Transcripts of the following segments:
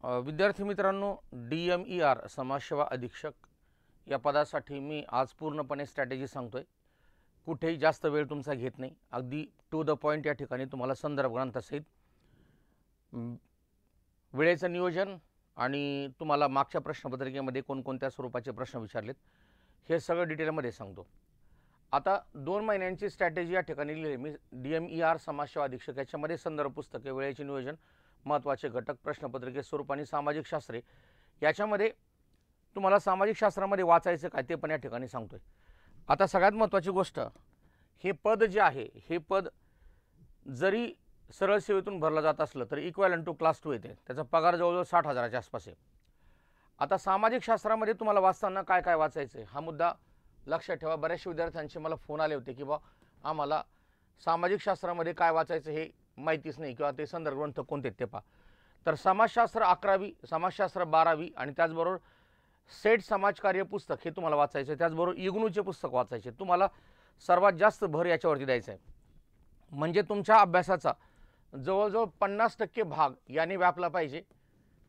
विद्यार्थी मित्रांनो, DMER समाजसेवा अधीक्षक या पदासाठी मी आज पूर्णपणे स्ट्रॅटेजी सांगतोय। कुठेही जास्त वेळ तुमचा घेत नाही, अगदी टू द पॉइंट या ठिकाणी तुम्हाला संदर्भ ग्रंथासहित वेळेचं नियोजन आणि तुम्हाला मागच्या प्रश्नपत्रिकेमध्ये कोणकोणत्या स्वरूपाचे प्रश्न विचारलेत हे सगळं डिटेलमध्ये सांगतो। आता 2 महिन्यांची स्ट्रॅटेजी या ठिकाणी लिहिली मी। DMER समाजसेवा अधीक्षक याच्यामध्ये संदर्भ पुस्तके, वेळेचे नियोजन, महत्त्वाचे घटक, प्रश्नपत्रिके स्वरूप आणि सामाजिक शास्त्रे याच्यामध्ये तुम्हाला सामाजिक शास्त्रामध्ये वाचायचं काय ते पण या ठिकाणी सांगतोय। आता सगळ्यात महत्त्वाची गोष्ट, हे पद जे आहे हे पद जरी सरळ सेवेतून भरलं जात असलं तर इक्वॅलंट टू क्लास 2 येते, त्याचा पगार जवळजवळ 60,000च्या आसपास आहे। आता सामाजिक शास्त्रामध्ये तुम्हाला वाचताना काय काय वाचायचं हा मुद्दा लक्षात ठेवा। बऱ्याचशा विद्यार्थ्यांचे मला फोन आले होते की बा आम्हाला सामाजिक शास्त्रामध्ये काय वाचायचं हे माहितीच नाही किंवा ते संदर्भ ग्रंथ कोणते ते पहा। तर समाजशास्त्र 11वी, समाजशास्त्र 12वी आणि त्याचबरोबर सेट समाजकार्य पुस्तक हे तुम्हाला वाचायचं आहे। त्याचबरोबर इग्नूचे पुस्तक वाचायचे। तुम्हाला सर्वात जास्त भर याच्यावरती द्यायचा आहे, म्हणजे तुमच्या अभ्यासाचा जवळजवळ 50% भाग याने व्यापला पाहिजे,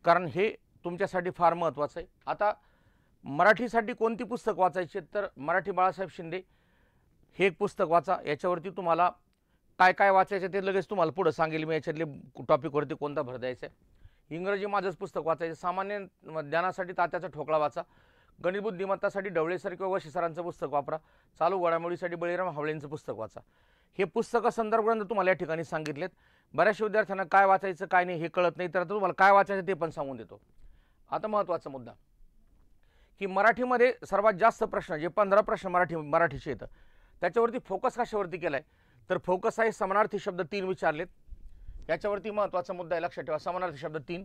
कारण हे तुमच्यासाठी फार महत्त्वाचं आहे। आता मराठीसाठी कोणती पुस्तक वाचायची तर मराठी बाळासाहेब शिंदे हे एक पुस्तक वाचा। याच्यावरती तुम्हाला काय काय वाचायचं ते लगेच तुम्हाला पुढे सांगेल मी, याच्यातले टॉपिकवरती कोणता भर द्यायचा आहे। इंग्रजी माझंच पुस्तक वाचायचं। सामान्य ज्ञानासाठी तात्याचा ठोकळा वाचा। गणित बुद्धिमत्तासाठी ढवळे सर किंवा वशी सरांचं पुस्तक वापरा। चालू घडामोडीसाठी बळीराम हावळेंचं पुस्तक वाचा। हे पुस्तकं संदर्भ ग्रंथ तुम्हाला या ठिकाणी सांगितलेत। बऱ्याचशा विद्यार्थ्यांना काय वाचायचं काय नाही हे कळत नाही, तर तुम्हाला काय वाचायचं ते पण सांगून देतो। आता महत्त्वाचा मुद्दा की मराठीमध्ये सर्वात जास्त प्रश्न जे 15 प्रश्न मराठीचे येतं त्याच्यावरती फोकस कशावरती केलाय तर फोकस आहे समानार्थी शब्द 3 विचारलेत। याच्यावरती महत्त्वाचा मुद्दा आहे, लक्षात ठेवा। समानार्थी शब्द 3,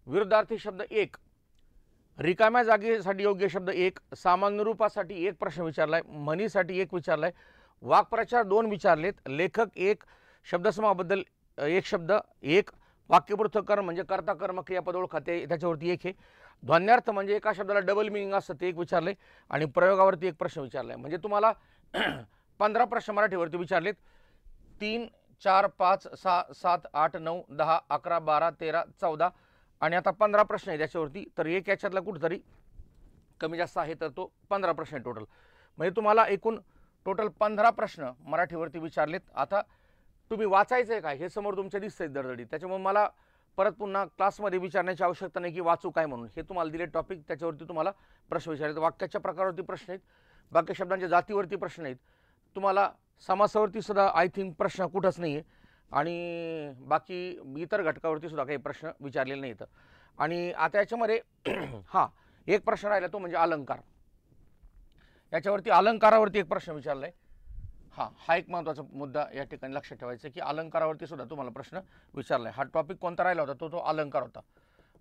विरुद्धार्थी शब्द 1, रिकाम्या जागेसाठी योग्य शब्द 1, सामान्य रूपासाठी 1 प्रश्न विचारलाय, म्हणीसाठी 1 विचारलाय, वाक्प्रचार 2 विचारलेत, लेखक 1, शब्दसमाबद्दल 1 शब्द 1, वाक्यपृथक्करण म्हणजे कर्ता कर्म क्रियापद ओळखते त्याच्यावरती 1 आहे, ध्वन्यार्थ म्हणजे एका शब्दाला डबल मिनिंग असतं ते 1 विचारले आणि प्रयोगावरती 1 प्रश्न विचारलाय। म्हणजे तुम्हाला 15 प्रश्न मराठीवरती विचारलेत। 3, 4, 5, 6, 7, 8, 9, 10, 11, 12, 13, 14 आणि आता 15 प्रश्न आहे त्याच्यावरती, तर एक याच्यातला कुठेतरी कमी जास्त आहे तर तो 15 प्रश्न आहे टोटल। म्हणजे तुम्हाला एकूण टोटल 15 प्रश्न मराठीवरती विचारलेत। आता तुम्ही वाचायचं आहे काय हे समोर तुमच्या दिसतंय दरदडी, त्याच्यामुळे मला परत पुन्हा क्लासमध्ये विचारण्याची आवश्यकता नाही की वाचू काय म्हणून। हे तुम्हाला दिले टॉपिक त्याच्यावरती तुम्हाला प्रश्न विचारले। वाक्याच्या प्रकारावरती प्रश्न आहेत, बाकी शब्दांच्या जातीवरती प्रश्न आहेत, तुम्हाला समासावरती सुद्धा आय थिंक प्रश्न कुठंच नाही आहे आणि बाकी इतर घटकावरती सुद्धा काही प्रश्न विचारलेले नाहीत। आणि आता याच्यामध्ये हां एक प्रश्न राहिला तो म्हणजे अलंकार। याच्यावरती अलंकारावरती 1 प्रश्न विचारलाय। हा एक महत्त्वाचा मुद्दा या ठिकाणी लक्षात ठेवायचा की अलंकारावरती सुद्धा तुम्हाला प्रश्न विचारलाय। हा टॉपिक कोणता राहिला होता तो अलंकार होता।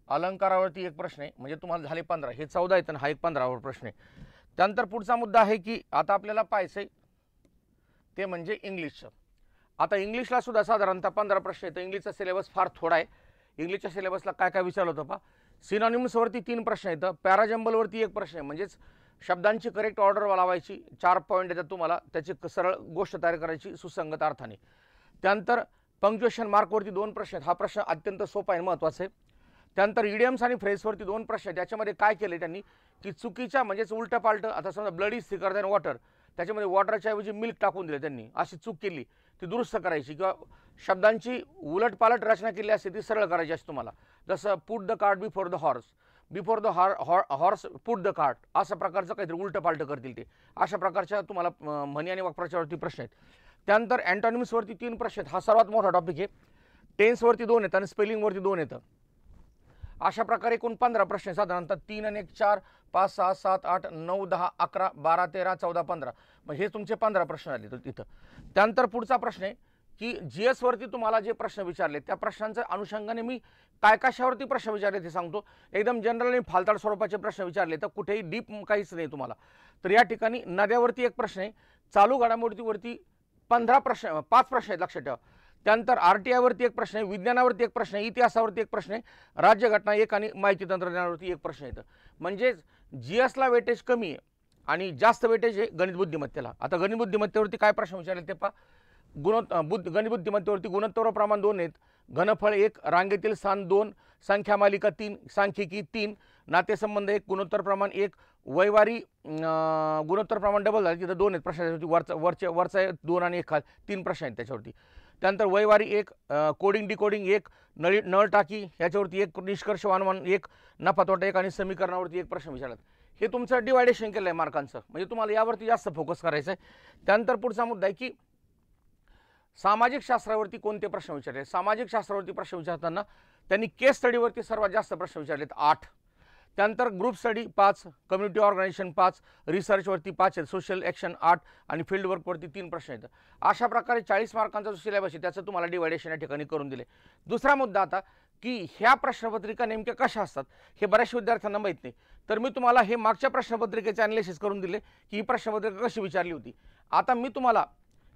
अलंकारावरती 1 प्रश्न आहे, म्हणजे तुम्हाला झाले 15, हे 14 आहेत आणि हा एक 15वा प्रश्न आहे। त्यानंतर पुढचा मुद्दा आहे की आता आपल्याला पाहायचंय ते म्हणजे इंग्लिशचं। आता इंग्लिशला सुद्धा साधारणतः 15 प्रश्न येतं। इंग्लिशचा सिलेबस फार थोडा आहे। इंग्लिशच्या सिलेबसला काय काय विचारलं होतं पहा। सिनॉनिम्सवरती 3 प्रश्न येतं, पॅराजंबलवरती 1 प्रश्न आहे, म्हणजेच शब्दांची करेक्ट ऑर्डर लावायची, 4 पॉईंट येतात तुम्हाला, त्याची सरळ गोष्ट तयार करायची सुसंगत अर्थाने। त्यानंतर पंक्च्युएशन मार्कवरती 2 प्रश्न आहेत, हा प्रश्न अत्यंत सोपा आहे, महत्त्वाचा आहे। त्यानंतर इडियम्स आणि फ्रेजवरती 2 प्रश्न आहेत। त्याच्यामध्ये काय केले त्यांनी की चुकीच्या म्हणजेच उलटं पालटं, आता समजा blood is thicker than water, त्याच्यामध्ये वॉटरच्या ऐवजी मिल्क टाकून दिले त्यांनी, अशी चूक केली ती दुरुस्त करायची, किंवा शब्दांची उलटपालट रचना केली असते ती सरळ करायची असते तुम्हाला। जसं put the cart before the horse, before the horse put the cart, अशा प्रकारचं काहीतरी उलटं पालटं करतील ते, अशा प्रकारच्या तुम्हाला म्हणी आणि वाक्प्रचारावरती प्रश्न आहेत। त्यानंतर अँटॉनिम्सवरती 3 प्रश्न आहेत, हा सर्वात मोठा टॉपिक आहे। टेन्सवरती 2 येतं आणि स्पेलिंगवरती 2 येतं। अशा प्रकारे एकूण 15 प्रश्न आहे, साधारणतः 3 आणि 1 4, 5, 6, 7, 8, 9, 10, 11, 12, 13, 14, 15, म्हणजे हे तुमचे 15 प्रश्न आले तिथं। त्यानंतर पुढचा प्रश्न आहे की GS वरती तुम्हाला जे प्रश्न विचारले त्या प्रश्नांच्या अनुषंगाने मी काय कशावरती प्रश्न विचारले ते सांगतो। एकदम जनरल आणि फालताड स्वरूपाचे प्रश्न विचारले तर कुठेही डीप काहीच नाही तुम्हाला। तर या ठिकाणी नद्यावरती 1 प्रश्न आहे, चालू घडामोडीवरती 5 प्रश्न आहेत, लक्षात ठेवा। त्यानंतर RTI वरती 1 प्रश्न आहे, विज्ञानावरती 1 प्रश्न आहे, इतिहासावरती 1 प्रश्न आहे, राज्यघटना 1 आणि माहिती तंत्रज्ञानावरती 1 प्रश्न येतं। म्हणजे GSला वेटेज कमी आहे आणि जास्त वेटेज आहे गणित बुद्धिमत्तेला। आता गणित बुद्धिमत्तेवरती काय प्रश्न विचारले ते पहा। गणित बुद्धिमत्तेवरती गुणोत्तर प्रमाण 2 आहेत, घनफळ 1, रांगेतील स्थान 2, संख्या मालिका 3, सांख्यिकी 3, नातेसंबंध 1, गुणोत्तर प्रमाण 1, वैवारी गुणोत्तर प्रमाण डबल झाले तिथं 2 आहेत प्रश्नावरती, वरचा 2 आणि 1 3 प्रश्न आहेत त्याच्यावरती. त्यानंतर वैवारी 1, कोडिंग डिकोडिंग 1, नळ टाकी ह्याच्यावरती 1, निष्कर्ष वानवान 1, नफा तोटा 1 आणि समीकरणावरती 1 प्रश्न विचारलात. हे तुमचं डिवायडेशन केलं आहे मार्कांचं, म्हणजे तुम्हाला यावरती जास्त फोकस करायचं आहे. त्यानंतर पुढचा मुद्दा आहे की सामाजिक शास्त्रावरती कोणते प्रश्न विचारले. सामाजिक शास्त्रावरती प्रश्न विचारताना त्यांनी केस स्टडीवरती सर्वात जास्त प्रश्न विचारलेत 8. त्यानंतर ग्रुप स्टडी 5, कम्युनिटी ऑर्गनायझेशन 5, रिसर्चवरती 5 आहेत, सोशल ॲक्शन 8 आणि फील्ड वर्कवरती 3 प्रश्न आहेत. अशा प्रकारे 40 मार्कांचा जो सिलेबस आहे त्याचं तुम्हाला डिवायडेशन या ठिकाणी करून दिले. दुसरा मुद्दा आता की ह्या प्रश्नपत्रिका नेमक्या कशा असतात हे बऱ्याच विद्यार्थ्यांना माहीत नाही. तर मी तुम्हाला हे मागच्या प्रश्नपत्रिकेचे ॲनालिसिस करून दिले की ही प्रश्नपत्रिका कशी विचारली होती. आता मी तुम्हाला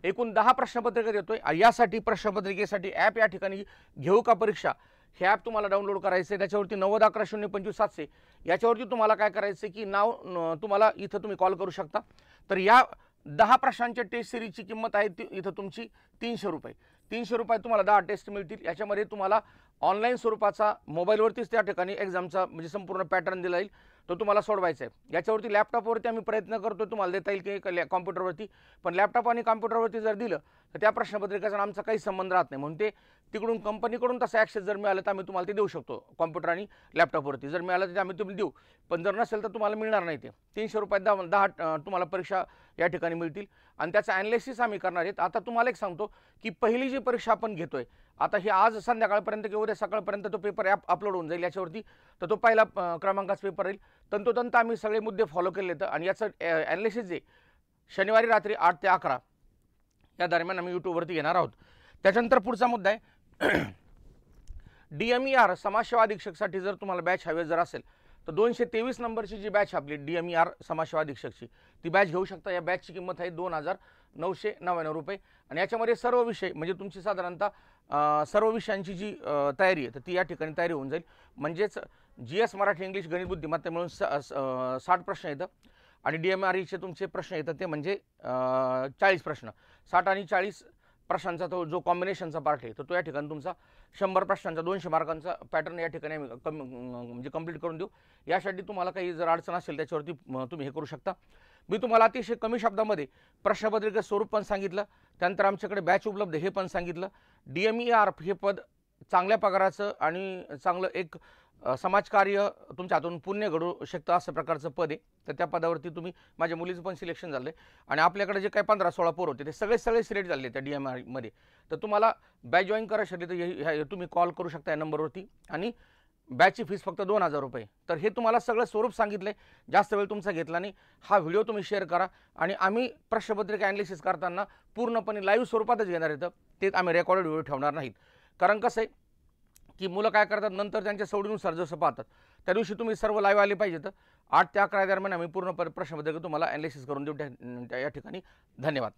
एकूण 10 प्रश्नपत्रिका देतोय. यासाठी प्रश्नपत्रिकेसाठी ॲप या ठिकाणी घेऊ का परीक्षा हे ॲप तुम्हाला डाउनलोड करायचं आहे. त्याच्यावरती 9011-025-700 याच्यावरती तुम्हाला काय करायचं की नाव तुम्हाला इथं तुम्ही कॉल करू शकता. तर या 10 प्रश्नांच्या टेस्ट सिरीजची किंमत आहे इथं तुमची 300 रुपये. 300 रुपये तुम्हाला 10 टेस्ट मिळतील. याच्यामध्ये तुम्हाला ऑनलाईन स्वरूपाचा मोबाईलवरतीच त्या ठिकाणी एक्झामचा म्हणजे संपूर्ण पॅटर्न दिला जाईल, तो तुम्हाला सोडवायचा आहे. याच्यावरती लॅपटॉपवरती आम्ही प्रयत्न करतो तुम्हाला देता येईल की कॉम्प्युटरवरती, पण लॅपटॉप आणि कॉम्प्युटरवरती जर दिलं तर त्या प्रश्नपत्रिकेचा आमचा काही संबंध राहत नाही. म्हणून ते तिकडून कंपनीकडून तसं ॲक्सेस जर मिळालं तर आम्ही तुम्हाला ते देऊ शकतो. कॉम्प्युटर आणि लॅपटॉपवरती जर मिळालं तर आम्ही तुम्ही देऊ, पण जर नसेल तर तुम्हाला मिळणार नाही. ते 300 रुपयात 10 तुम्हाला परीक्षा या ठिकाणी मिळतील आणि त्याचं ॲनालिसिस आम्ही करणार आहेत. आता तुम्हाला एक सांगतो की पहिली जी परीक्षा आपण घेतोय आता ही आज संध्याकाळपर्यंत किंवा उद्या सकाळपर्यंत तो पेपर अपलोड होऊन जाईल याच्यावरती. तर तो पहिला क्रमांकाचा पेपर राहील. तंतोतंत आम्ही सगळे मुद्दे फॉलो केले तर आणि याचं ॲनालिसिस जे शनिवारी रात्री 8 ते 11 या दरम्यान आम्ही यूट्यूबवरती घेणार आहोत. त्याच्यानंतर पुढचा मुद्दा आहे DMER समाजसेवा अधीक्षकसाठी जर तुम्हाला बॅच हवे जर असेल तर 223 नंबरची जी बॅच आपली DMER समाजसेवा अधीक्षकची ती बॅच घेऊ शकता. या बॅचची किंमत आहे 2999 रुपये आणि याच्यामध्ये सर्व विषय म्हणजे तुमची साधारणतः सर्व विषयांची जी तयारी आहे तर ती या ठिकाणी तयारी होऊन जाईल. म्हणजेच GS मराठी इंग्लिश गणित बुद्धिमत्ता मिळून 60 प्रश्न येतं आणि DMREचे तुमचे प्रश्न येतात ते म्हणजे 40 प्रश्न. 60 आणि 40 प्रश्नांचा तो जो कॉम्बिनेशनचा पार्ट आहे तर तो या ठिकाणी तुमचा 100 प्रश्नांचा 200 मार्कांचा पॅटर्न या ठिकाणी म्हणजे कंप्लीट करून देऊ. यासाठी तुम्हाला काही जर अडचण असेल त्याच्यावरती तुम्ही हे करू शकता. मी तुम्हाला अतिशय कमी शब्दामध्ये प्रश्नपत्रिका स्वरूप पण सांगितलं, त्यानंतर आमच्याकडे बॅच उपलब्ध हे पण सांगितलं. DMER हे पद चांगल्या पगाराचं आणि चांगलं एक समाजकार्य तुमच्या हातून पुण्य घडू शकतं असं प्रकारचं पद आहे. तर त्या पदावरती तुम्ही माझ्या मुलीचं पण सिलेक्शन झालं आहे आणि आपल्याकडे जे काही 15-16 पोर होते ते सगळे सिलेक्ट झाले त्या DMERमध्ये. तर तुम्हाला बॅच जॉईन करायची तर तुम्ही कॉल करू शकता या नंबरवरती आणि बॅचची फीस फक्त 2000 रुपये. तर हे तुम्हाला सगळं स्वरूप सांगितलं आहे, जास्त वेळ तुमचा घेतला नाही. हा व्हिडिओ तुम्ही शेअर करा आणि आम्ही प्रश्नपत्रिका ॲनालिसिस करताना पूर्णपणे लाईव्ह स्वरूपातच घेणार येतं, ते आम्ही रेकॉर्डेड व्हिडिओ ठेवणार नाहीत. कारण कसं आहे की मुलं काय करतात नंतर त्यांच्या सवडीनुसार जसं पाहतात त्या दिवशी तुम्ही सर्व लाईव्ह आले पाहिजे. तर 8 ते 11 दरम्यान आम्ही पूर्णपणे प्रश्नपत्रिका तुम्हाला ॲनालिसिस करून देऊ या ठिकाणी. धन्यवाद.